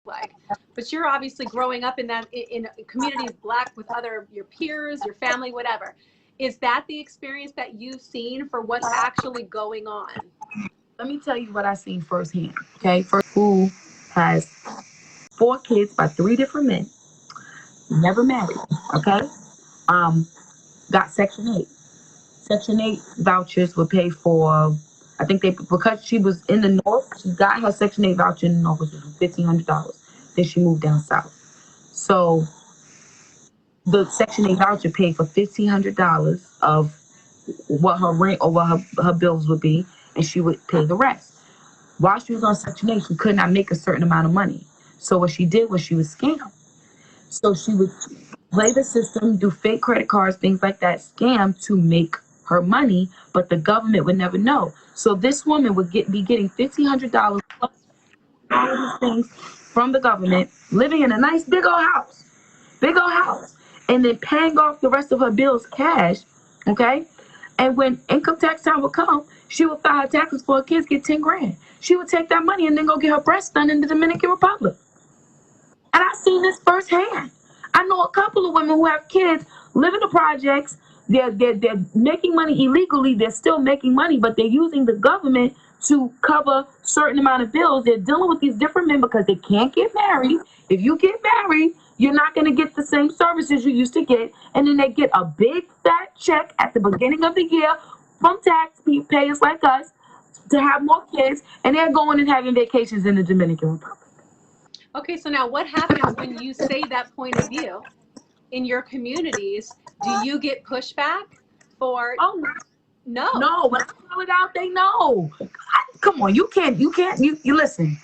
like. But you're obviously growing up in that in communities Black with other your peers, your family, whatever. Is that the experience that you've seen for what's actually going on? Let me tell you what I seen firsthand. Okay, first, who has 4 kids by 3 different men, never married. Okay, um, got Section 8. Section 8 vouchers would pay for. I think they because she was in the north, she got her Section 8 voucher in the north, which was $1,500. Then she moved down south. So the Section 8 voucher paid for $1,500 of what her rent or what her bills would be, and she would pay the rest. While she was on Section 8, she could not make a certain amount of money. So what she did was she was scammed. So she would play the system, do fake credit cards, things like that, scam to make her money, but the government would never know. So this woman would be getting $1,500 plus all of these things from the government, living in a nice big old house, and then paying off the rest of her bills cash, okay? And when income tax time would come, she would file her taxes for her kids, get 10 grand. She would take that money and then go get her breast done in the Dominican Republic. And I've seen this firsthand. I know a couple of women who have kids live in the projects. They're making money illegally. They're still making money, but they're using the government to cover certain amount of bills. They're dealing with these different men because they can't get married. If you get married, you're not going to get the same services you used to get. And then they get a big fat check at the beginning of the year from taxpayers like us to have more kids. And they're going and having vacations in the Dominican Republic. Okay, so now what happens when you say that point of view in your communities? Do you get pushback for Oh, no? no, when I call it out, they know. Come on, you listen.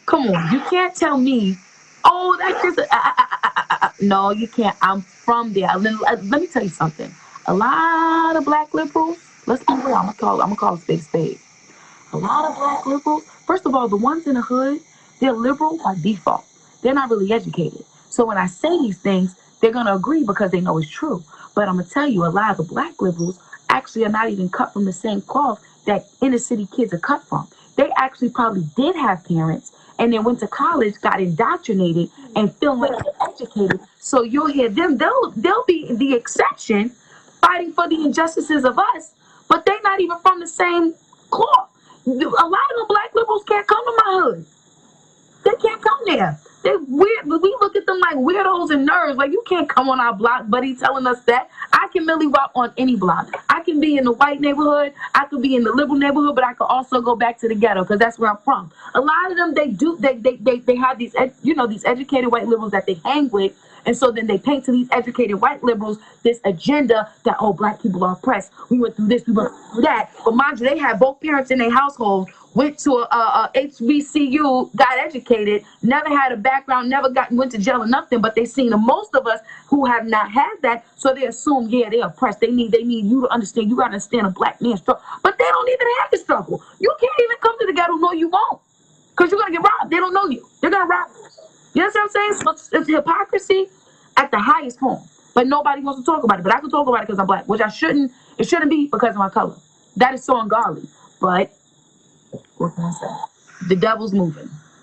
Come on, you can't tell me, oh, that's just, no, you can't. I'm from there. Let me tell you something. A lot of Black liberals, let's be real, I'm gonna call a spade a spade. A lot of Black liberals, first of all, the ones in the hood, they're liberal by default. They're not really educated. So when I say these things, they're going to agree because they know it's true. But I'm going to tell you, a lot of the Black liberals actually are not even cut from the same cloth that inner city kids are cut from. They actually probably did have parents and then went to college, got indoctrinated, and feel like they're educated. So you'll hear them, they'll be the exception fighting for the injustices of us, but they're not even from the same cloth. A lot of the Black liberals can't come to my hood. They can't come there. They weird. We look at them like weirdos and nerds. Like, you can't come on our block, buddy, telling us that. I can really walk on any block. I can be in the white neighborhood. I could be in the liberal neighborhood, but I could also go back to the ghetto because that's where I'm from. A lot of them, they have these, these educated white liberals that they hang with. And so then they paint to these educated white liberals this agenda that, oh, Black people are oppressed. We went through this, we went through that. But mind you, they had both parents in their household, went to a HBCU, got educated, never had a background, went to jail or nothing. But they seen most of us who have not had that, so they assume, yeah, they're oppressed. They need you to understand. You got to understand a Black man's struggle. But they don't even have the struggle. You can't even come to the ghetto. No, you won't, because you're gonna get robbed. They don't know you. They're gonna rob you. You know what I'm saying? So it's hypocrisy at the highest form. But nobody wants to talk about it. But I can talk about it because I'm Black, which I shouldn't. It shouldn't be because of my color. That is so ungodly. But what can I say? The devil's moving.